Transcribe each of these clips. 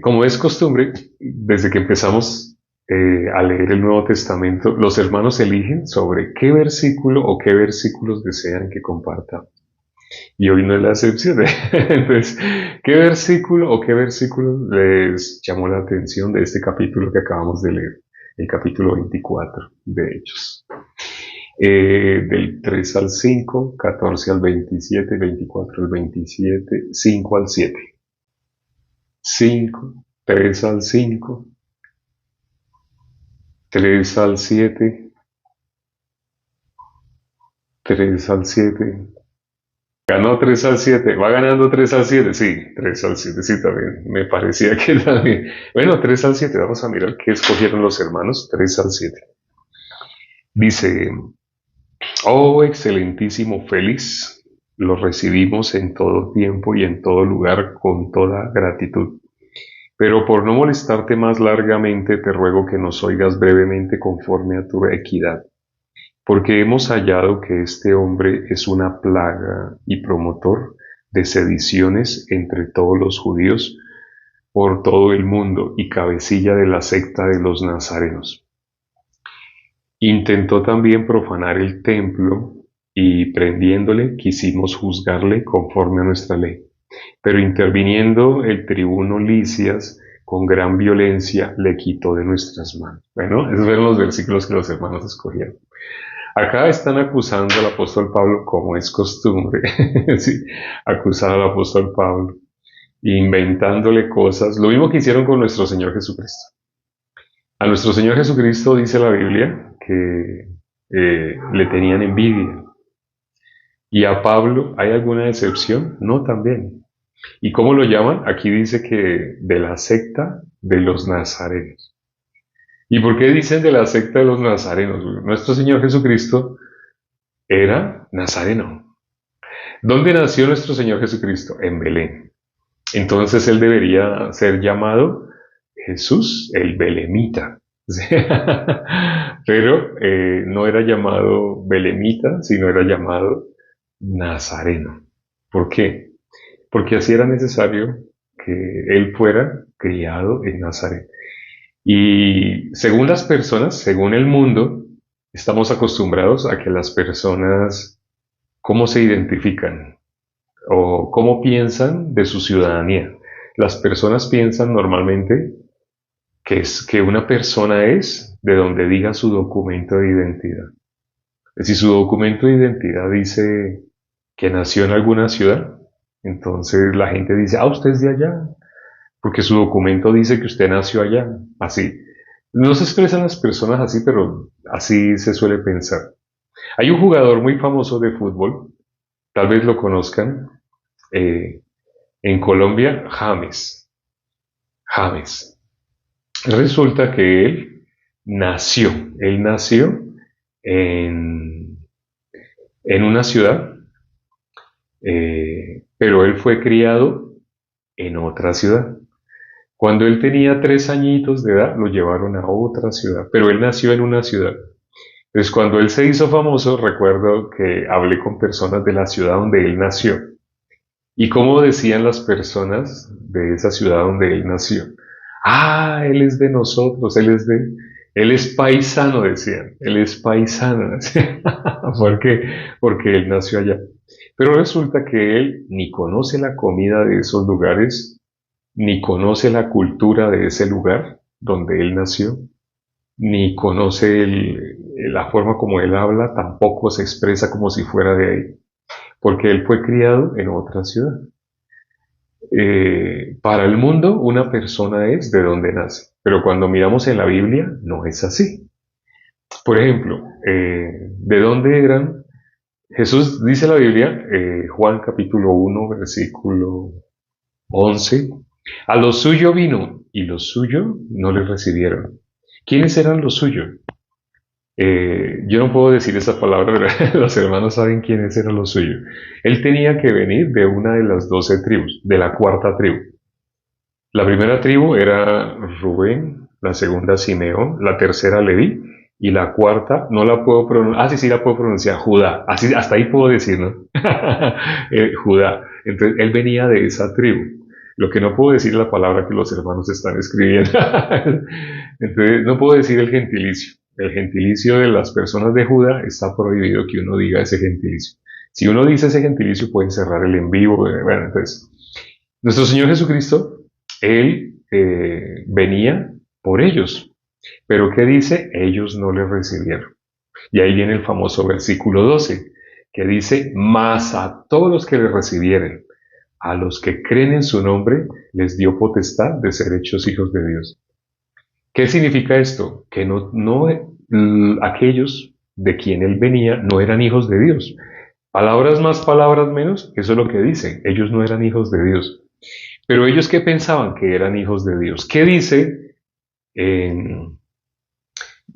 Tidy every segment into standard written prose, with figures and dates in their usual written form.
Como es costumbre, desde que empezamos a leer el Nuevo Testamento, los hermanos eligen sobre qué versículo o qué versículos desean que comparta. Y hoy no es la excepción. Entonces, ¿qué versículo o qué versículo les llamó la atención de este capítulo que acabamos de leer? El capítulo 24 de Hechos. Del 3 al 5, 14 al 27, 24 al 27, 5 al 7. 5, 3 al 5, 3 al 7, 3 al 7. Ganó 3 al 7, va ganando 3 al 7, sí, 3 al 7, sí, también, me parecía que también. Bueno, 3 al 7, vamos a mirar qué escogieron los hermanos, 3 al 7. Dice, oh excelentísimo Félix, lo recibimos en todo tiempo y en todo lugar con toda gratitud. Pero por no molestarte más largamente, te ruego que nos oigas brevemente conforme a tu equidad, porque hemos hallado que este hombre es una plaga y promotor de sediciones entre todos los judíos por todo el mundo y cabecilla de la secta de los nazarenos. Intentó también profanar el templo y prendiéndole quisimos juzgarle conforme a nuestra ley. Pero interviniendo el tribuno Licias, con gran violencia le quitó de nuestras manos. Bueno, esos fueron los versículos que los hermanos escogieron. Acá están acusando al apóstol Pablo, como es costumbre, sí, acusar al apóstol Pablo, inventándole cosas, lo mismo que hicieron con nuestro Señor Jesucristo. A nuestro Señor Jesucristo dice la Biblia que le tenían envidia. ¿Y a Pablo hay alguna excepción? No, también. ¿Y cómo lo llaman? Aquí dice que de la secta de los nazarenos. ¿Y por qué dicen de la secta de los nazarenos? Nuestro Señor Jesucristo era nazareno. ¿Dónde nació nuestro Señor Jesucristo? En Belén. Entonces él debería ser llamado Jesús el Belemita. Pero no era llamado Belemita, sino era llamado Nazareno. ¿Por qué? Porque así era necesario que él fuera criado en Nazaret. Y según las personas, según el mundo, estamos acostumbrados a que las personas, ¿cómo se identifican? O cómo piensan de su ciudadanía. Las personas piensan normalmente que una persona es de donde diga su documento de identidad. Si su documento de identidad dice que nació en alguna ciudad, entonces la gente dice, ah, usted es de allá, porque su documento dice que usted nació allá, así. No se expresan las personas así, pero así se suele pensar. Hay un jugador muy famoso de fútbol, tal vez lo conozcan, eh, en Colombia, James. James. Resulta que él nació en, en una ciudad, pero él fue criado en otra ciudad. Cuando él tenía 3 añitos de edad, lo llevaron a otra ciudad, pero él nació en una ciudad. Entonces, cuando él se hizo famoso, recuerdo que hablé con personas de la ciudad donde él nació. ¿Y cómo decían las personas de esa ciudad donde él nació? Ah, él es de nosotros, él es paisano, decían, él es paisano, decían. ¿Por qué? Porque él nació allá. Pero resulta que él ni conoce la comida de esos lugares, ni conoce la cultura de ese lugar donde él nació, ni conoce la forma como él habla, tampoco se expresa como si fuera de ahí, porque él fue criado en otra ciudad. Para el mundo, una persona es de donde nace, pero cuando miramos en la Biblia, no es así. Por ejemplo, ¿de dónde eran? Jesús dice la Biblia, Juan capítulo 1, versículo 11, a lo suyo vino y los suyos no le recibieron. ¿Quiénes eran los suyos? Yo no puedo decir esa palabra, pero los hermanos saben quiénes eran los suyos. Él tenía que venir de una de las 12 tribus, de la cuarta tribu. La primera tribu era Rubén, la segunda Simeón, la tercera Leví y la cuarta no la puedo pronunciar. Ah, sí, sí la puedo pronunciar, Judá. Así, hasta ahí puedo decir, ¿no? Judá. Entonces él venía de esa tribu. Lo que no puedo decir es la palabra que los hermanos están escribiendo. Entonces, no puedo decir el gentilicio. El gentilicio de las personas de Judá está prohibido que uno diga ese gentilicio. Si uno dice ese gentilicio, pueden cerrar el en vivo. Bueno, entonces, nuestro Señor Jesucristo, Él venía por ellos. Pero ¿qué dice? Ellos no le recibieron. Y ahí viene el famoso versículo 12, que dice, mas a todos los que le recibieren, a los que creen en su nombre, les dio potestad de ser hechos hijos de Dios. ¿Qué significa esto? Que aquellos de quien él venía no eran hijos de Dios. Palabras más, palabras menos, eso es lo que dicen. Ellos no eran hijos de Dios. Pero ellos que pensaban que eran hijos de Dios. ¿Qué dice en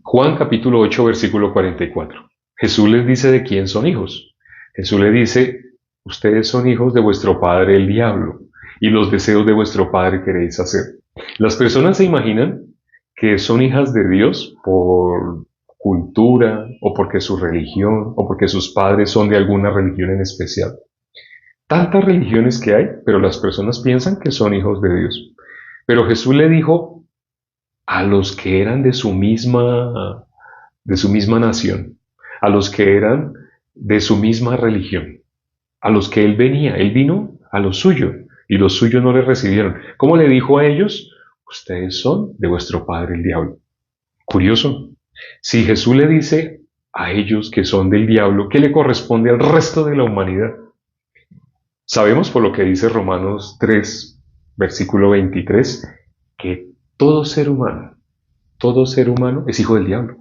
Juan capítulo 8, versículo 44? Jesús les dice de quién son hijos. Jesús les dice, ustedes son hijos de vuestro padre el diablo, y los deseos de vuestro padre queréis hacer. Las personas se imaginan que son hijas de Dios por cultura, o porque su religión, o porque sus padres son de alguna religión en especial. Tantas religiones que hay, pero las personas piensan que son hijos de Dios. Pero Jesús le dijo a los que eran de su misma nación, a los que eran de su misma religión, a los que él venía. Él vino a lo suyo y los suyos no le recibieron. ¿Cómo le dijo a ellos? Ustedes son de vuestro padre el diablo. Curioso. Si Jesús le dice a ellos que son del diablo, ¿qué le corresponde al resto de la humanidad? Sabemos por lo que dice Romanos 3, versículo 23, que todo ser humano es hijo del diablo.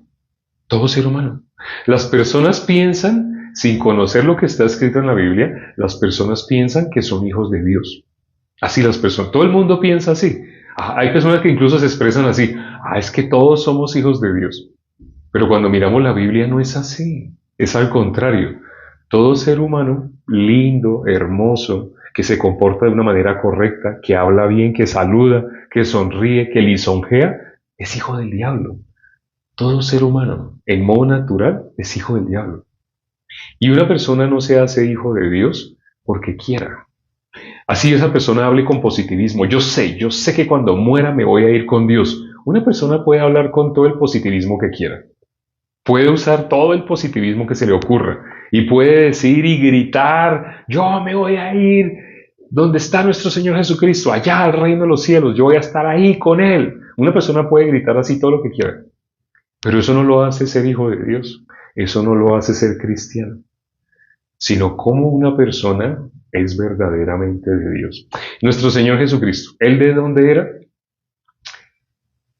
Todo ser humano. Las personas piensan, sin conocer lo que está escrito en la Biblia, las personas piensan que son hijos de Dios. Así las personas, todo el mundo piensa así. Hay personas que incluso se expresan así. Es que todos somos hijos de Dios. Pero cuando miramos la Biblia no es así. Es al contrario. Todo ser humano, lindo, hermoso, que se comporta de una manera correcta, que habla bien, que saluda, que sonríe, que lisonjea, es hijo del diablo. Todo ser humano, en modo natural, es hijo del diablo. Y una persona no se hace hijo de Dios porque quiera. Así esa persona hable con positivismo. Yo sé que cuando muera me voy a ir con Dios. Una persona puede hablar con todo el positivismo que quiera. Puede usar todo el positivismo que se le ocurra. Y puede decir y gritar, yo me voy a ir donde está nuestro Señor Jesucristo, allá al reino de los cielos. Yo voy a estar ahí con Él. Una persona puede gritar así todo lo que quiera. Pero eso no lo hace ser hijo de Dios, eso no lo hace ser cristiano, sino como una persona es verdaderamente de Dios. Nuestro Señor Jesucristo, ¿Él de dónde era?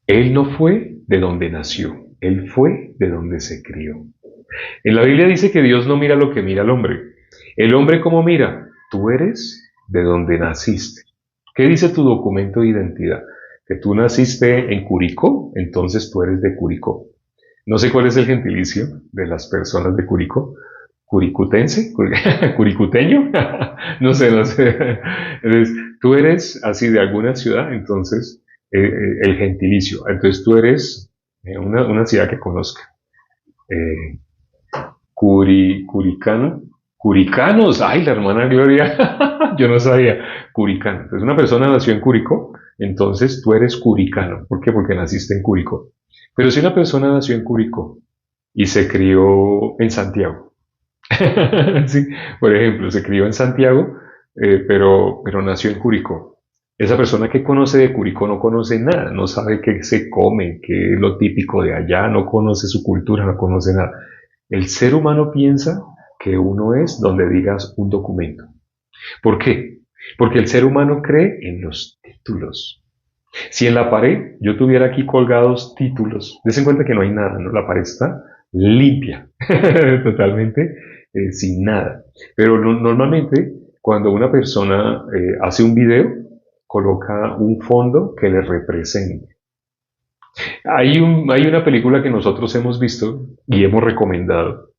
Él no fue de donde nació, Él fue de donde se crió. En la Biblia dice que Dios no mira lo que mira el hombre. ¿El hombre cómo mira? Tú eres de donde naciste. ¿Qué dice tu documento de identidad? Que tú naciste en Curicó, entonces tú eres de Curicó. No sé cuál es el gentilicio de las personas de Curicó. ¿Curicutense? ¿Curicuteño? No sé. Entonces, tú eres así de alguna ciudad, entonces el gentilicio. Entonces tú eres una ciudad que conozca. Eh, Curicano. Curicanos. Ay, la hermana Gloria. Yo no sabía. Curicano. Entonces una persona nació en Curicó, entonces tú eres curicano. ¿Por qué? Porque naciste en Curicó. Pero si una persona nació en Curicó y se crió en Santiago, sí, por ejemplo, se crió en Santiago, pero nació en Curicó. Esa persona que conoce de Curicó no conoce nada, no sabe qué se come, qué es lo típico de allá, no conoce su cultura, no conoce nada. El ser humano piensa que uno es donde digas un documento. ¿Por qué? Porque el ser humano cree en los títulos. Si en la pared yo tuviera aquí colgados títulos, des en cuenta que no hay nada, ¿no? La pared está limpia, totalmente sin nada. Pero normalmente cuando una persona hace un video, coloca un fondo que le represente. Hay una película que nosotros hemos visto y hemos recomendado.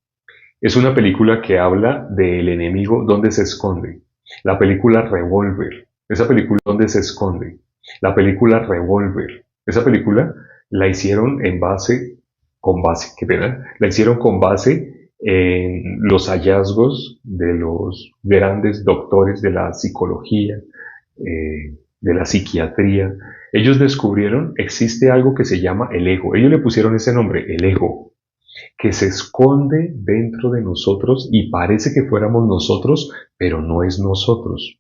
Es una película que habla del enemigo donde se esconde. La película Revolver. Esa película donde se esconde. La película Revolver. Esa película la hicieron qué pena, la hicieron con base en los hallazgos de los grandes doctores de la psicología, de la psiquiatría. Ellos descubrieron, existe algo que se llama el ego. Ellos le pusieron ese nombre, el ego, que se esconde dentro de nosotros y parece que fuéramos nosotros, pero no es nosotros.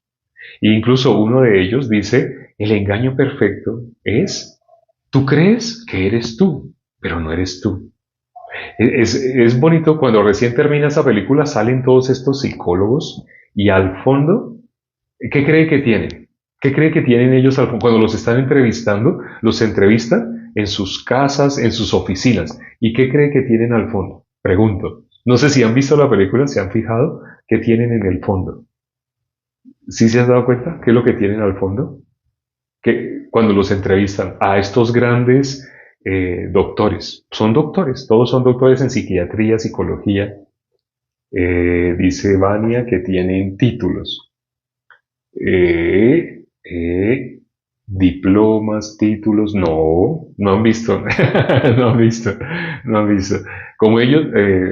E incluso uno de ellos dice, el engaño perfecto es, tú crees que eres tú, pero no eres tú. Es bonito cuando recién termina esa película, salen todos estos psicólogos y al fondo, ¿qué cree que tienen? ¿Qué cree que tienen ellos al fondo? Cuando los están entrevistando, los entrevistan en sus casas, en sus oficinas. ¿Y qué cree que tienen al fondo? Pregunto. No sé si han visto la película, se han fijado qué tienen en el fondo. ¿Sí se han dado cuenta? ¿Qué es lo que tienen al fondo? Que cuando los entrevistan a estos grandes doctores, todos son doctores en psiquiatría, psicología, dice Vania que tienen títulos, eh, eh, diplomas, títulos, no han visto, no han visto, no han visto. Como ellos,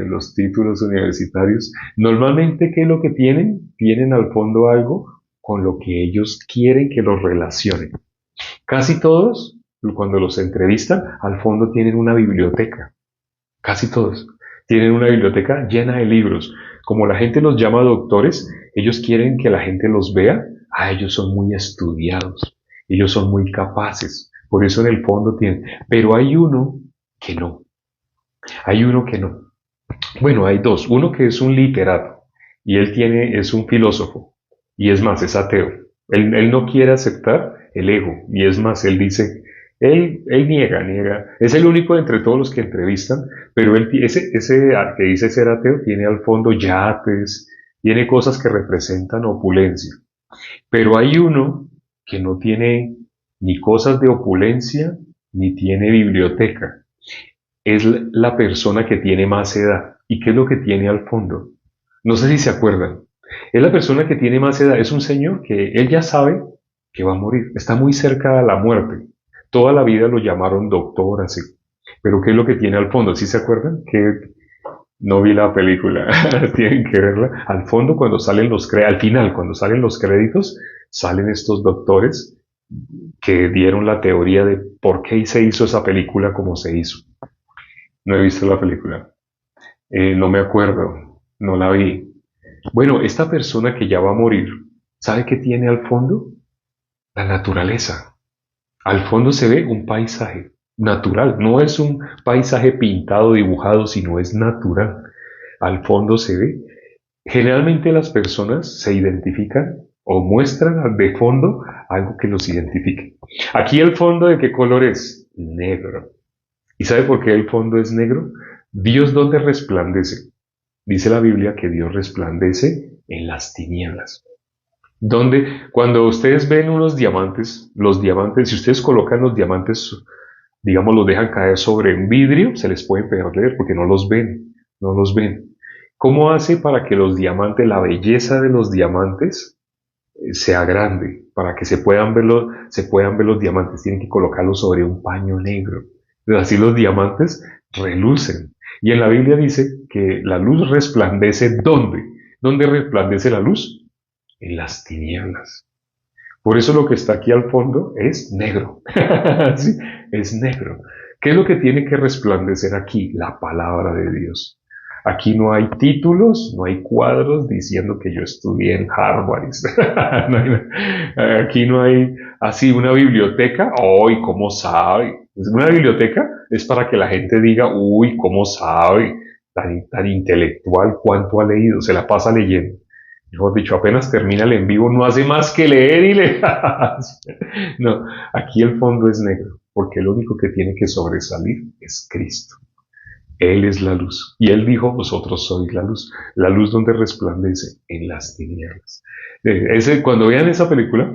los títulos universitarios, normalmente, ¿qué es lo que tienen? Tienen al fondo algo con lo que ellos quieren que los relacionen. Casi todos, cuando los entrevistan, al fondo tienen una biblioteca. Casi todos tienen una biblioteca llena de libros. Como la gente los llama doctores, ellos quieren que la gente los vea. Ellos son muy estudiados. Ellos son muy capaces. Por eso en el fondo tienen. Pero hay uno que no. Hay uno que no. Bueno, hay dos. Uno que es un literato y es un filósofo. Y es más, es ateo. Él no quiere aceptar el ego. Y es más, él dice, él niega. Es el único entre todos los que entrevistan, pero ese que dice ser ateo tiene al fondo yates, tiene cosas que representan opulencia. Pero hay uno que no tiene ni cosas de opulencia, ni tiene biblioteca. Es la persona que tiene más edad. ¿Y qué es lo que tiene al fondo? No sé si se acuerdan. Es la persona que tiene más edad. Es un señor que él ya sabe que va a morir. Está muy cerca de la muerte. Toda la vida lo llamaron doctor, así. Pero ¿qué es lo que tiene al fondo? ¿Sí se acuerdan? Que no vi la película. Tienen que verla. Al fondo, cuando salen al final, cuando salen los créditos, salen estos doctores que dieron la teoría de por qué se hizo esa película como se hizo. No he visto la película. No me acuerdo. No la vi. Bueno, esta persona que ya va a morir, ¿sabe qué tiene al fondo? La naturaleza. Al fondo se ve un paisaje natural. No es un paisaje pintado, dibujado, sino es natural. Al fondo se ve. Generalmente las personas se identifican o muestran de fondo algo que los identifique. Aquí el fondo, ¿de qué color es? Negro. ¿Y sabe por qué el fondo es negro? Dios, ¿dónde resplandece? Dice la Biblia que Dios resplandece en las tinieblas. Donde cuando ustedes ven unos diamantes, los diamantes, si ustedes colocan los diamantes, digamos, los dejan caer sobre un vidrio, se les puede perder porque no los ven, no los ven. ¿Cómo hace para que los diamantes, la belleza de los diamantes, sea grande? Para que se puedan ver los diamantes, tienen que colocarlos sobre un paño negro. Así los diamantes relucen. Y en la Biblia dice que la luz resplandece ¿dónde? ¿Dónde resplandece la luz? En las tinieblas. Por eso lo que está aquí al fondo es negro. Sí, es negro. ¿Qué es lo que tiene que resplandecer aquí? La palabra de Dios. Aquí no hay títulos, no hay cuadros diciendo que yo estudié en Harvard. Aquí no hay así una biblioteca. ¡Uy, cómo sabe! Una biblioteca es para que la gente diga, uy, cómo sabe, tan intelectual, cuánto ha leído, se la pasa leyendo. Mejor dicho, apenas termina el en vivo, no hace más que leer y leer. No, aquí el fondo es negro, porque el único que tiene que sobresalir es Cristo. Él es la luz. Y Él dijo, vosotros sois la luz donde resplandece en las tinieblas. Cuando vean esa película,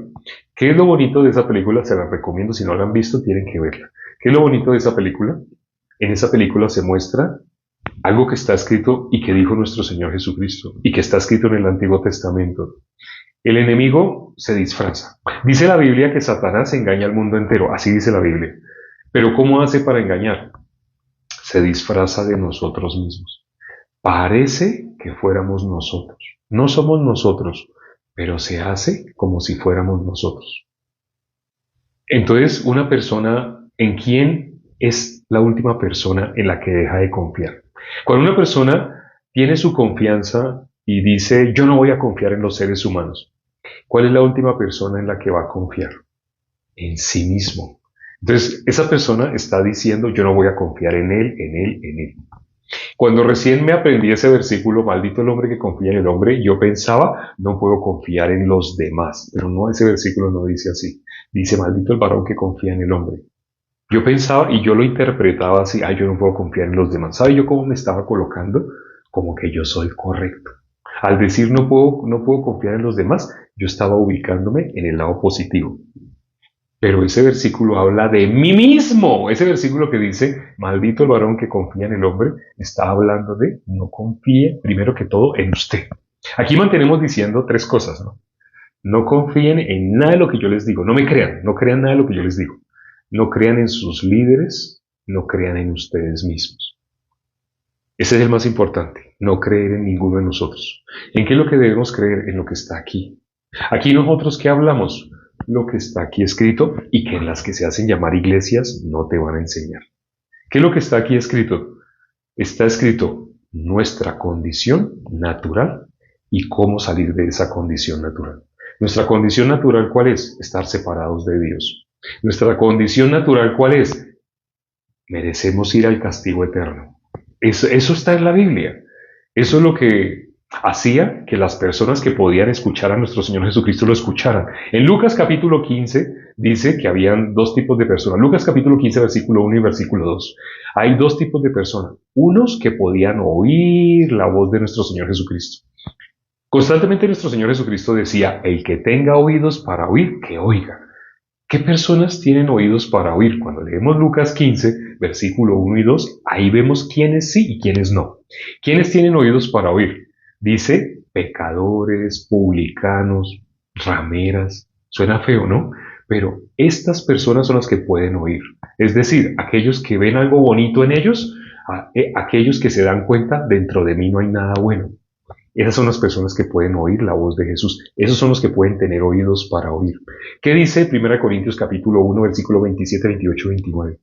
¿qué es lo bonito de esa película? Se la recomiendo, si no la han visto, tienen que verla. ¿Qué es lo bonito de esa película? En esa película se muestra algo que está escrito y que dijo nuestro Señor Jesucristo y que está escrito en el Antiguo Testamento. El enemigo se disfraza. Dice la Biblia que Satanás engaña al mundo entero, así dice la Biblia. Pero ¿cómo hace para engañar? Se disfraza de nosotros mismos. Parece que fuéramos nosotros. No somos nosotros, pero se hace como si fuéramos nosotros. Entonces, una persona, ¿en quién es la última persona en la que deja de confiar? Cuando una persona tiene su confianza y dice, yo no voy a confiar en los seres humanos, ¿cuál es la última persona en la que va a confiar? En sí mismo. Entonces, esa persona está diciendo, yo no voy a confiar en él, en él, en él. Cuando recién me aprendí ese versículo, maldito el hombre que confía en el hombre, yo pensaba, no puedo confiar en los demás. Pero no, ese versículo no dice así. Dice, maldito el varón que confía en el hombre. Yo pensaba y yo lo interpretaba así, yo no puedo confiar en los demás. ¿Sabe yo cómo me estaba colocando? Como que yo soy correcto. Al decir no puedo confiar en los demás, yo estaba ubicándome en el lado positivo. Pero ese versículo habla de mí mismo. Ese versículo que dice, maldito el varón que confía en el hombre, está hablando de no confíe primero que todo en usted. Aquí mantenemos diciendo tres cosas, ¿no? No confíen en nada de lo que yo les digo. No me crean, no crean nada de lo que yo les digo. No crean en sus líderes, no crean en ustedes mismos. Ese es el más importante, no creer en ninguno de nosotros. ¿En qué es lo que debemos creer? En lo que está aquí. Aquí nosotros que hablamos, lo que está aquí escrito y que en las que se hacen llamar iglesias no te van a enseñar. ¿Qué es lo que está aquí escrito? Está escrito nuestra condición natural y cómo salir de esa condición natural. Nuestra condición natural, ¿cuál es? Estar separados de Dios. Nuestra condición natural, ¿cuál es? Merecemos ir al castigo eterno. Eso está en la Biblia. Eso es lo que hacía que las personas que podían escuchar a nuestro Señor Jesucristo lo escucharan. En Lucas capítulo 15 dice que habían dos tipos de personas. Lucas capítulo 15 versículo 1 y versículo 2. Hay dos tipos de personas. Unos que podían oír la voz de nuestro Señor Jesucristo. Constantemente nuestro Señor Jesucristo decía, el que tenga oídos para oír, que oiga. ¿Qué personas tienen oídos para oír? Cuando leemos Lucas 15, versículo 1 y 2, ahí vemos quiénes sí y quiénes no. ¿Quiénes tienen oídos para oír? Dice pecadores, publicanos, rameras. Suena feo, ¿no? Pero estas personas son las que pueden oír. Es decir, aquellos que ven algo bonito en ellos, aquellos que se dan cuenta, dentro de mí no hay nada bueno. Esas son las personas que pueden oír la voz de Jesús. Esos son los que pueden tener oídos para oír. ¿Qué dice 1 Corintios capítulo 1, versículo 27, 28, 29?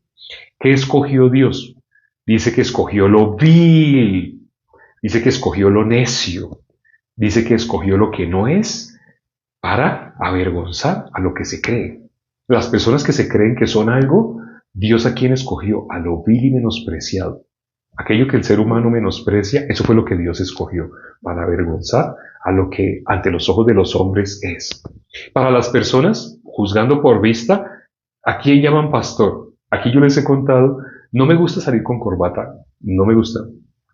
¿Qué escogió Dios? Dice que escogió lo vil. Dice que escogió lo necio. Dice que escogió lo que no es para avergonzar a lo que se cree. Las personas que se creen que son algo, Dios a quien escogió, a lo vil y menospreciado. Aquello que el ser humano menosprecia, eso fue lo que Dios escogió, para avergonzar a lo que ante los ojos de los hombres es. Para las personas, juzgando por vista, ¿a quién llaman pastor? Aquí yo les he contado, no me gusta salir con corbata, no me gusta.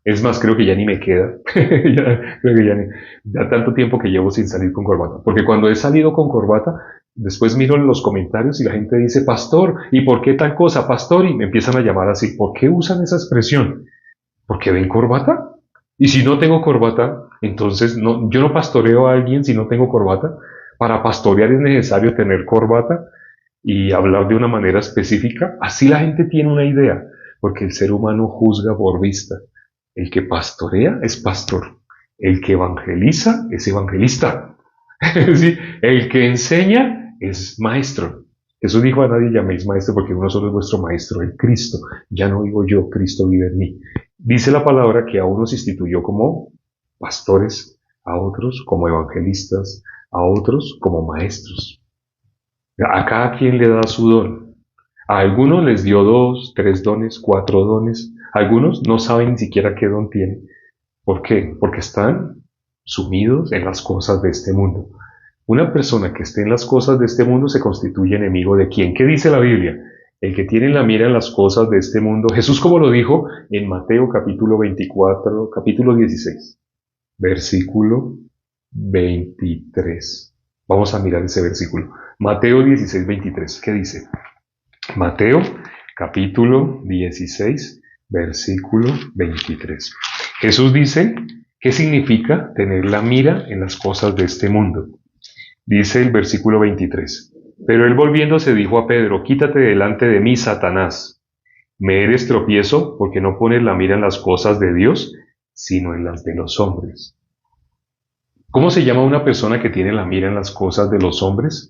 Es más, creo que ya ni me queda. Creo que ya tanto tiempo que llevo sin salir con corbata. Porque cuando he salido con corbata, después miro en los comentarios y la gente dice, pastor, ¿y por qué tal cosa, pastor? Y me empiezan a llamar así. ¿Por qué usan esa expresión? ¿Porque ven corbata? Y si no tengo corbata, entonces no, yo no pastoreo a alguien si no tengo corbata. Para pastorear es necesario tener corbata y hablar de una manera específica. Así la gente tiene una idea, porque el ser humano juzga por vista. El que pastorea es pastor. El que evangeliza es evangelista. ¿Sí? El que enseña es maestro. Jesús dijo, a nadie llaméis maestro porque uno solo es vuestro maestro, el Cristo. Ya no vivo yo, Cristo vive en mí. Dice la palabra que a unos instituyó como pastores, a otros como evangelistas, a otros como maestros. A cada quien le da su don. A algunos les dio 2, 3 dones, 4 dones. Algunos no saben ni siquiera qué don tienen. ¿Por qué? Porque están sumidos en las cosas de este mundo. Una persona que esté en las cosas de este mundo se constituye enemigo de quién. ¿Qué dice la Biblia? El que tiene la mira en las cosas de este mundo. Jesús, como lo dijo en Mateo capítulo 24, capítulo 16, versículo 23. Vamos a mirar ese versículo. Mateo 16, 23. ¿Qué dice? Mateo capítulo 16, versículo 23. Jesús dice, ¿qué significa tener la mira en las cosas de este mundo? Dice el versículo 23. Pero él volviéndose dijo a Pedro, quítate delante de mí, Satanás. Me eres tropiezo porque no pones la mira en las cosas de Dios, sino en las de los hombres. ¿Cómo se llama una persona que tiene la mira en las cosas de los hombres?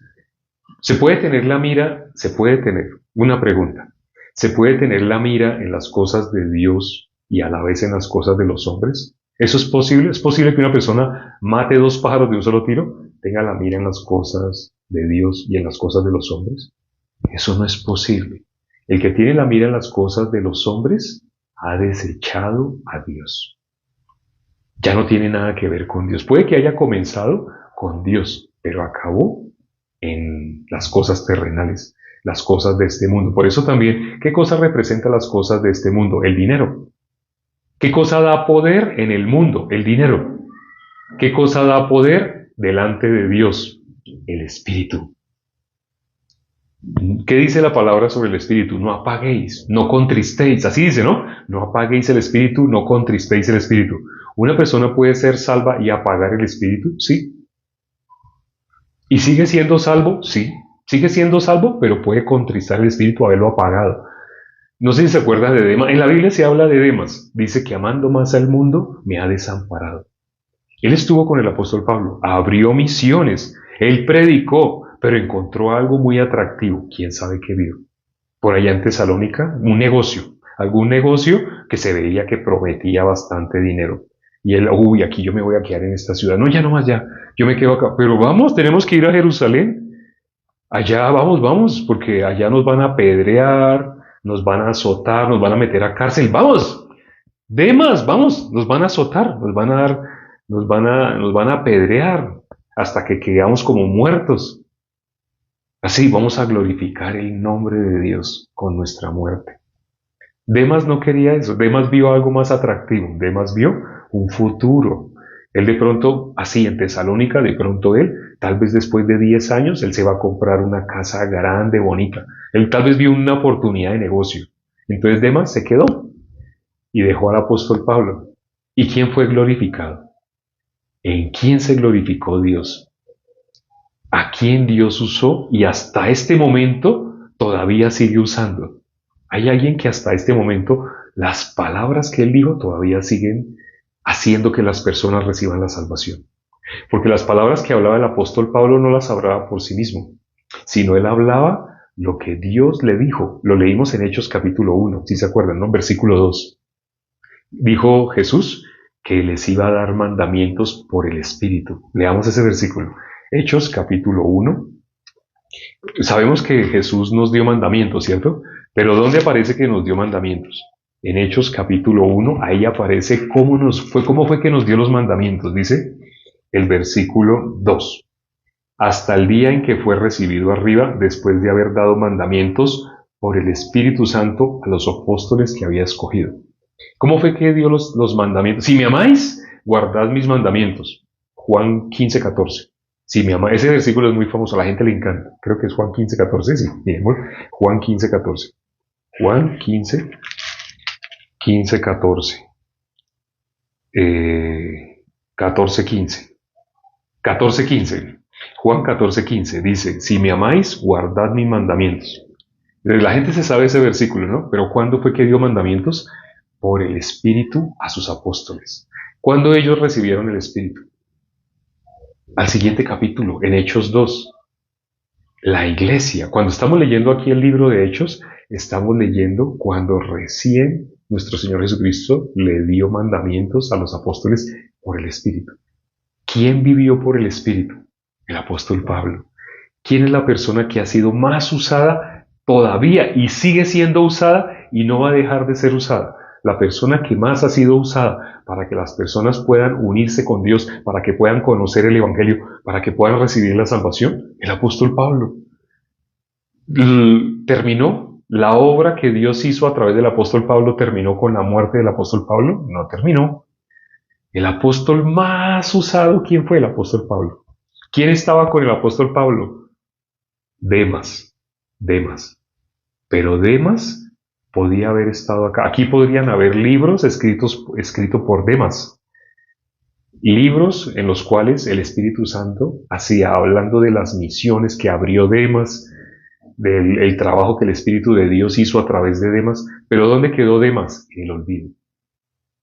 ¿Se puede tener la mira? Se puede tener. Una pregunta. ¿Se puede tener la mira en las cosas de Dios y a la vez en las cosas de los hombres? ¿Eso es posible? ¿Es posible que una persona mate dos pájaros de un solo tiro? ¿Tenga la mira en las cosas de Dios y en las cosas de los hombres? Eso no es posible. El que tiene la mira en las cosas de los hombres ha desechado a Dios. Ya no tiene nada que ver con Dios. Puede que haya comenzado con Dios, pero acabó en las cosas terrenales, las cosas de este mundo. Por eso también, ¿qué cosa representa las cosas de este mundo? El dinero. ¿Qué cosa da poder en el mundo? El dinero. ¿Qué cosa da poder delante de Dios? El espíritu. ¿Qué dice la palabra sobre el espíritu? No apaguéis, no contristéis. Así dice, ¿no? No apaguéis el espíritu, no contristéis el espíritu. ¿Una persona puede ser salva y apagar el espíritu? Sí. ¿Y sigue siendo salvo? Sí. Sigue siendo salvo, pero puede contristar el espíritu, haberlo apagado. No sé si se acuerda de Demas. En la Biblia se habla de Demas. Dice que amando más al mundo, me ha desamparado. Él estuvo con el apóstol Pablo, abrió misiones, él predicó, pero encontró algo muy atractivo. ¿Quién sabe qué vio? Por allá en Tesalónica, un negocio, algún negocio que se veía que prometía bastante dinero. Y él, uy, aquí yo me voy a quedar en esta ciudad. No, ya no más, ya, yo me quedo acá. Pero vamos, tenemos que ir a Jerusalén. Allá vamos, vamos, porque allá nos van a apedrear, nos van a azotar, nos van a meter a cárcel. Vamos, Demas, vamos, nos van a azotar, nos van a dar, nos van a apedrear hasta que quedamos como muertos. Así vamos a glorificar el nombre de Dios con nuestra muerte. Demas no quería eso, Demas vio algo más atractivo, Demas vio un futuro. Él de pronto, así en Tesalónica, de pronto él, tal vez después de 10 años, él se va a comprar una casa grande, bonita. Él tal vez vio una oportunidad de negocio. Entonces Demas se quedó y dejó al apóstol Pablo. ¿Y quién fue glorificado? ¿En quién se glorificó Dios? ¿A quién Dios usó y hasta este momento todavía sigue usando? Hay alguien que hasta este momento las palabras que él dijo todavía siguen haciendo que las personas reciban la salvación. Porque las palabras que hablaba el apóstol Pablo no las hablaba por sí mismo, sino él hablaba lo que Dios le dijo. Lo leímos en Hechos capítulo 1, si se acuerdan, ¿no? Versículo 2. Dijo Jesús que les iba a dar mandamientos por el Espíritu. Leamos ese versículo. Hechos capítulo 1. Sabemos que Jesús nos dio mandamientos, ¿cierto? Pero ¿dónde aparece que nos dio mandamientos? En Hechos capítulo 1, ahí aparece cómo fue que nos dio los mandamientos. Dice el versículo 2. Hasta el día en que fue recibido arriba, después de haber dado mandamientos por el Espíritu Santo a los apóstoles que había escogido. ¿Cómo fue que dio los mandamientos? Si me amáis, guardad mis mandamientos. Juan 15:14. Si me amáis, ese versículo es muy famoso, a la gente le encanta. Creo que es Juan 15:14, sí. Bien, Juan 15:14. Juan 15:14. 14:15. 14:15. Juan 14:15 dice, si me amáis, guardad mis mandamientos. La gente se sabe ese versículo, ¿no? Pero ¿cuándo fue que dio mandamientos? Por el Espíritu a sus apóstoles. ¿Cuándo ellos recibieron el Espíritu? Al siguiente capítulo, en Hechos 2. La iglesia. Cuando estamos leyendo aquí el libro de Hechos, estamos leyendo cuando recién nuestro Señor Jesucristo le dio mandamientos a los apóstoles por el Espíritu. ¿Quién vivió por el Espíritu? El apóstol Pablo. ¿Quién es la persona que ha sido más usada todavía y sigue siendo usada y no va a dejar de ser usada? La persona que más ha sido usada para que las personas puedan unirse con Dios, para que puedan conocer el Evangelio, para que puedan recibir la salvación, el apóstol Pablo. ¿Terminó? ¿La obra que Dios hizo a través del apóstol Pablo terminó con la muerte del apóstol Pablo? No terminó. El apóstol más usado, ¿quién fue el apóstol Pablo? ¿Quién estaba con el apóstol Pablo? Demas. Demas. Pero Demas podía haber estado acá. Aquí podrían haber libros escritos por Demas. Libros en los cuales el Espíritu Santo hacía, hablando de las misiones que abrió Demas, del trabajo que el Espíritu de Dios hizo a través de Demas. Pero ¿dónde quedó Demas? En el olvido.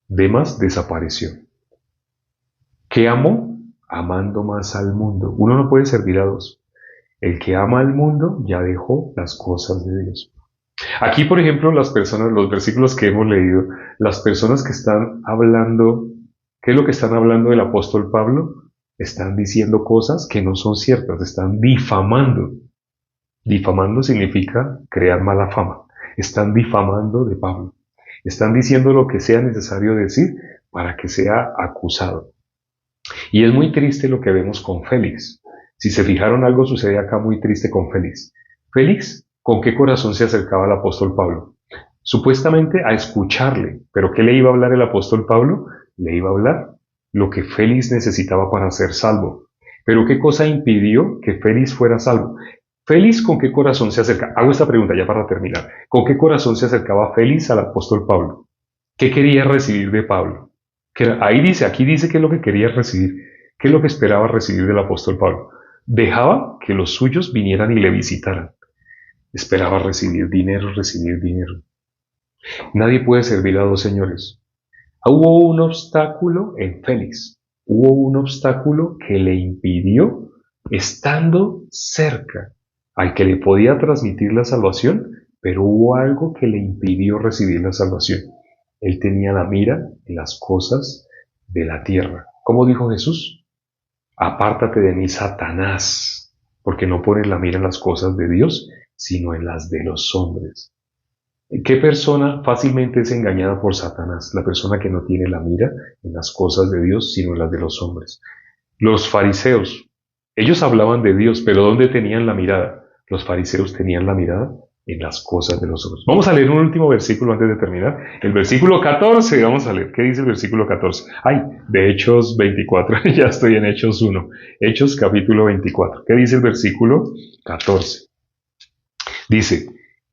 Demas desapareció. ¿Qué amó? Amando más al mundo. Uno no puede servir a dos. El que ama al mundo ya dejó las cosas de Dios. Aquí, por ejemplo, las personas, los versículos que hemos leído, las personas que están hablando, ¿qué es lo que están hablando del apóstol Pablo? Están diciendo cosas que no son ciertas, están difamando. Difamando significa crear mala fama. Están difamando de Pablo. Están diciendo lo que sea necesario decir para que sea acusado. Y es muy triste lo que vemos con Félix. Si se fijaron, algo sucede acá muy triste con Félix. Félix, ¿con qué corazón se acercaba al apóstol Pablo? Supuestamente a escucharle. ¿Pero qué le iba a hablar el apóstol Pablo? Le iba a hablar lo que Félix necesitaba para ser salvo. Pero ¿qué cosa impidió que Félix fuera salvo? Félix, ¿con qué corazón se acerca? Hago esta pregunta ya para terminar. ¿Con qué corazón se acercaba Félix al apóstol Pablo? ¿Qué quería recibir de Pablo? Ahí dice, aquí dice qué es lo que quería recibir, qué es lo que esperaba recibir del apóstol Pablo. Dejaba que los suyos vinieran y le visitaran. Esperaba recibir dinero, recibir dinero. Nadie puede servir a dos señores. Hubo un obstáculo en Félix. Hubo un obstáculo que le impidió, estando cerca al que le podía transmitir la salvación, pero hubo algo que le impidió recibir la salvación. Él tenía la mira en las cosas de la tierra. ¿Cómo dijo Jesús? Apártate de mí, Satanás, porque no pones la mira en las cosas de Dios, sino en las de los hombres. ¿Qué persona fácilmente es engañada por Satanás? La persona que no tiene la mira en las cosas de Dios, sino en las de los hombres. Los fariseos, ellos hablaban de Dios, pero ¿dónde tenían la mirada? Los fariseos tenían la mirada en las cosas de los hombres. Vamos a leer un último versículo antes de terminar. El versículo 14, vamos a leer. ¿Qué dice el versículo 14? Ay, de Hechos 24, ya estoy en Hechos 1. Hechos capítulo 24. ¿Qué dice el versículo 14? Dice,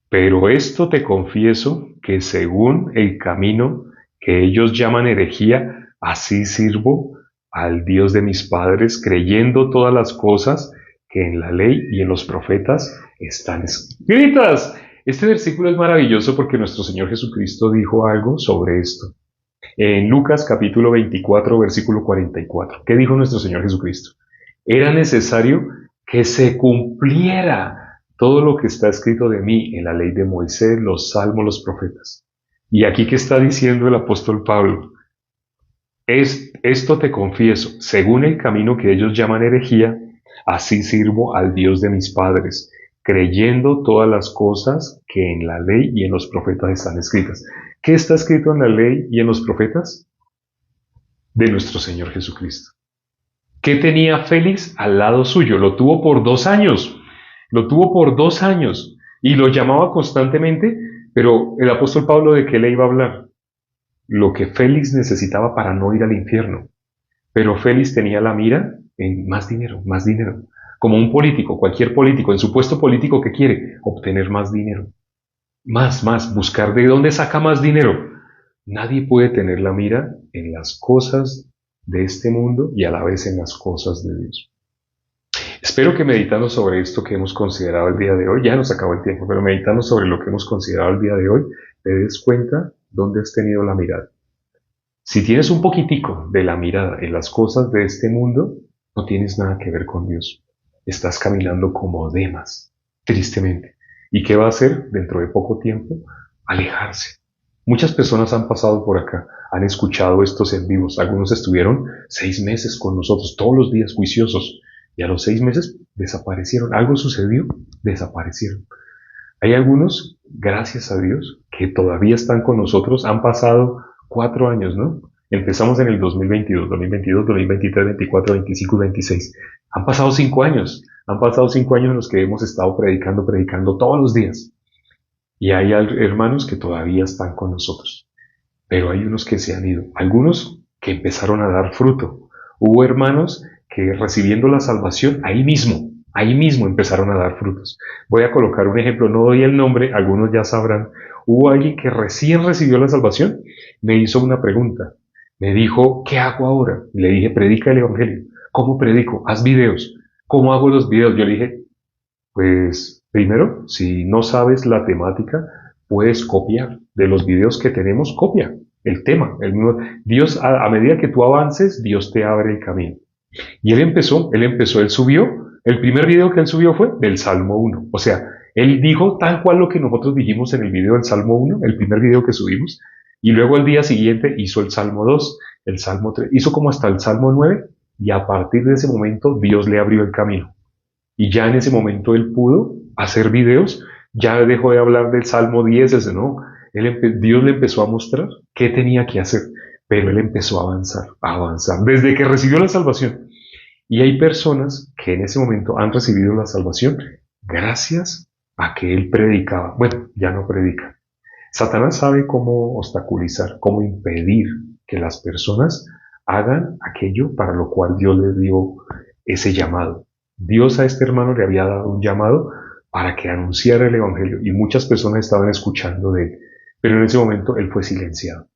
pero esto te confieso que según el camino que ellos llaman herejía, así sirvo al Dios de mis padres, creyendo todas las cosas que en la ley y en los profetas están escritas. Este versículo es maravilloso porque nuestro Señor Jesucristo dijo algo sobre esto. En Lucas capítulo 24, versículo 44. ¿Qué dijo nuestro Señor Jesucristo? Era necesario que se cumpliera todo lo que está escrito de mí en la ley de Moisés, los salmos, los profetas. Y aquí que está diciendo el apóstol Pablo, esto te confieso, según el camino que ellos llaman herejía, así sirvo al Dios de mis padres, creyendo todas las cosas que en la ley y en los profetas están escritas. ¿Qué está escrito en la ley y en los profetas? De nuestro Señor Jesucristo. ¿Qué tenía Félix al lado suyo? Lo tuvo por 2 años. Lo tuvo por 2 años. Y lo llamaba constantemente, pero el apóstol Pablo, ¿de qué le iba a hablar? Lo que Félix necesitaba para no ir al infierno. Pero Félix tenía la mira en más dinero, más dinero. Como un político, cualquier político, en su puesto político, ¿qué quiere? Obtener más dinero. Más, buscar de dónde saca más dinero. Nadie puede tener la mira en las cosas de este mundo y a la vez en las cosas de Dios. Espero que meditando sobre esto que hemos considerado el día de hoy, ya nos acabó el tiempo, pero meditando sobre lo que hemos considerado el día de hoy, te des cuenta dónde has tenido la mirada. Si tienes un poquitico de la mirada en las cosas de este mundo, no tienes nada que ver con Dios. Estás caminando como Demas, tristemente. ¿Y qué va a hacer dentro de poco tiempo? Alejarse. Muchas personas han pasado por acá, han escuchado estos en vivos. Algunos estuvieron 6 meses con nosotros, todos los días juiciosos. Y a los 6 meses desaparecieron. Algo sucedió, desaparecieron. Hay algunos, gracias a Dios, que todavía están con nosotros. Han pasado 4 años, ¿no? Empezamos en el 2022, 2023, 2024, 2025 y 2026. Han pasado 5 años. Han pasado 5 años en los que hemos estado predicando todos los días. Y hay hermanos que todavía están con nosotros. Pero hay unos que se han ido. Algunos que empezaron a dar fruto. Hubo hermanos que recibiendo la salvación ahí mismo empezaron a dar frutos. Voy a colocar un ejemplo, no doy el nombre, algunos ya sabrán. Hubo alguien que recién recibió la salvación, me hizo una pregunta. Me dijo, ¿qué hago ahora? Y le dije, predica el evangelio. ¿Cómo predico? Haz videos. ¿Cómo hago los videos? Yo le dije, pues primero, si no sabes la temática, puedes copiar. De los videos que tenemos, copia el tema. Dios, a medida que tú avances, Dios te abre el camino. Y él subió, El primer video que él subió fue del Salmo 1. O sea, él dijo tal cual lo que nosotros dijimos en el video del Salmo 1, el primer video que subimos, y luego al día siguiente hizo el Salmo 2, el Salmo 3, hizo como hasta el Salmo 9, y a partir de ese momento Dios le abrió el camino. Y ya en ese momento él pudo hacer videos, ya dejó de hablar del Salmo 10, ese no. Dios le empezó a mostrar qué tenía que hacer, pero él empezó a avanzar, desde que recibió la salvación. Y hay personas que en ese momento han recibido la salvación gracias a que él predicaba. Bueno, ya no predica. Satanás sabe cómo obstaculizar, cómo impedir que las personas hagan aquello para lo cual Dios les dio ese llamado. Dios a este hermano le había dado un llamado para que anunciara el Evangelio y muchas personas estaban escuchando de él, pero en ese momento él fue silenciado.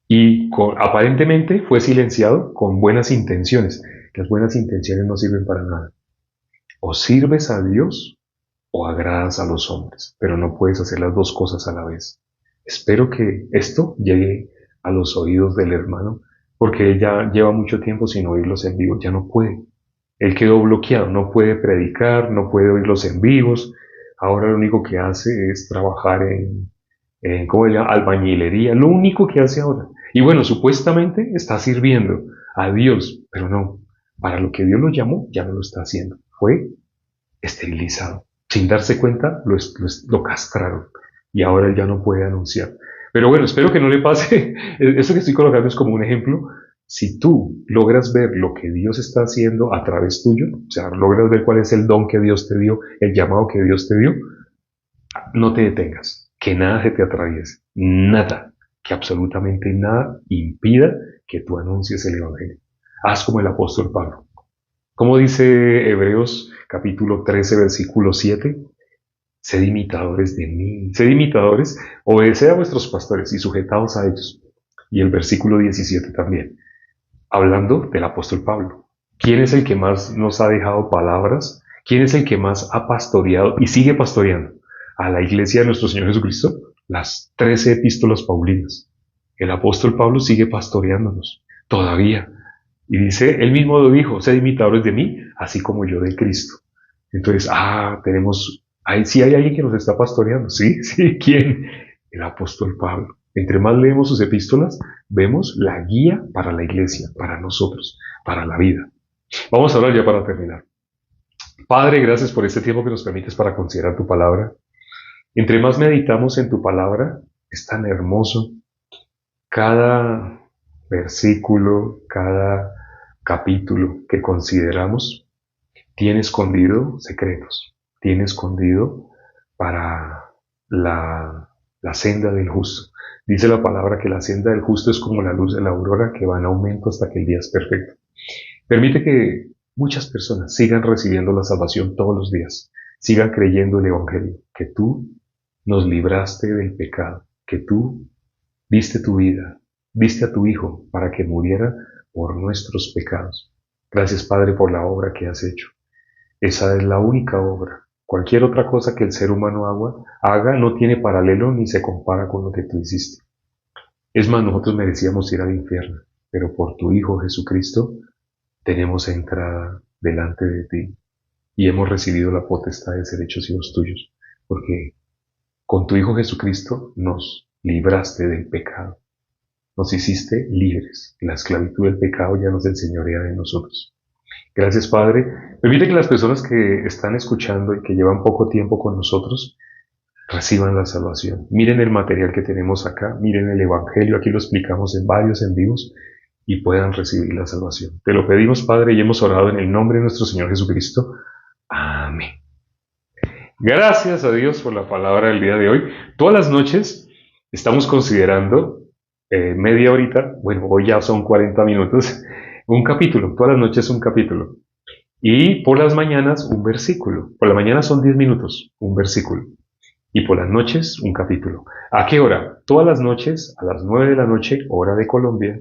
Y aparentemente fue silenciado con buenas intenciones. Las buenas intenciones no sirven para nada. O sirves a Dios o agradas a los hombres, pero no puedes hacer las dos cosas a la vez. Espero que esto llegue a los oídos del hermano, porque él ya lleva mucho tiempo sin oírlos en vivo, ya no puede. Él quedó bloqueado, no puede predicar, no puede oírlos en vivos. Ahora lo único que hace es trabajar en ¿cómo se llama? Albañilería, lo único que hace ahora. Y bueno, supuestamente está sirviendo a Dios, pero no, para lo que Dios lo llamó, ya no lo está haciendo. Fue esterilizado. Sin darse cuenta, lo castraron. Y ahora él ya no puede anunciar. Pero bueno, espero que no le pase. Eso que estoy colocando es como un ejemplo. Si tú logras ver lo que Dios está haciendo a través tuyo, o sea, logras ver cuál es el don que Dios te dio, el llamado que Dios te dio, no te detengas, que nada se te atraviese, nada, que absolutamente nada impida que tú anuncies el Evangelio. Haz como el apóstol Pablo. Como dice Hebreos capítulo 13, versículo 7, sed imitadores de mí, sed imitadores, obedeced a vuestros pastores y sujetaos a ellos. Y el versículo 17 también, hablando del apóstol Pablo. ¿Quién es el que más nos ha dejado palabras? ¿Quién es el que más ha pastoreado y sigue pastoreando a la iglesia de nuestro Señor Jesucristo? Las 13 epístolas paulinas. El apóstol Pablo sigue pastoreándonos todavía. Y dice, él mismo lo dijo, sed imitadores de mí, así como yo de Cristo. Entonces, ahí sí hay alguien que nos está pastoreando. Sí, sí, ¿quién? El apóstol Pablo. Entre más leemos sus epístolas, vemos la guía para la iglesia, para nosotros, para la vida. Vamos a hablar ya para terminar. Padre, gracias por este tiempo que nos permites para considerar tu palabra. Entre más meditamos en tu palabra, es tan hermoso. Cada versículo, cada capítulo que consideramos tiene escondido secretos, tiene escondido para la senda del justo. Dice la palabra que la senda del justo es como la luz de la aurora que va en aumento hasta que el día es perfecto. Permite que muchas personas sigan recibiendo la salvación todos los días, sigan creyendo el Evangelio, que tú nos libraste del pecado, que tú diste tu vida, diste a tu Hijo para que muriera por nuestros pecados. Gracias, Padre, por la obra que has hecho. Esa es la única obra. Cualquier otra cosa que el ser humano haga no tiene paralelo ni se compara con lo que tú hiciste. Es más, nosotros merecíamos ir al infierno, pero por tu Hijo Jesucristo tenemos entrada delante de ti y hemos recibido la potestad de ser hechos hijos tuyos, porque con tu Hijo Jesucristo nos libraste del pecado, nos hiciste libres, la esclavitud del pecado ya nos enseñorea de nosotros. Gracias, Padre. Permite que las personas que están escuchando y que llevan poco tiempo con nosotros reciban la salvación. Miren el material que tenemos acá, miren el Evangelio, aquí lo explicamos en varios en vivos y puedan recibir la salvación. Te lo pedimos, Padre, y hemos orado en el nombre de nuestro Señor Jesucristo. Amén. Gracias a Dios por la palabra del día de hoy. Todas las noches estamos considerando media horita, bueno, hoy ya son 40 minutos, un capítulo, todas las noches un capítulo. Y por las mañanas un versículo. Por la mañana son 10 minutos, un versículo. Y por las noches un capítulo. ¿A qué hora? Todas las noches a las 9 de la noche, hora de Colombia.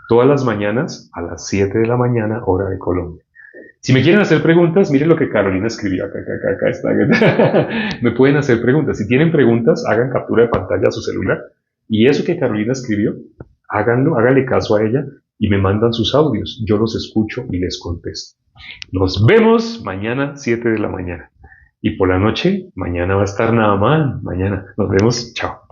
Todas las mañanas a las 7 de la mañana, hora de Colombia. Si me quieren hacer preguntas, miren lo que Carolina escribió. Acá está. Me pueden hacer preguntas. Si tienen preguntas, hagan captura de pantalla a su celular. Y eso que Carolina escribió, háganle caso a ella y me mandan sus audios. Yo los escucho y les contesto. Nos vemos mañana 7 de la mañana. Y por la noche, mañana va a estar nada mal. Mañana nos vemos. Chao.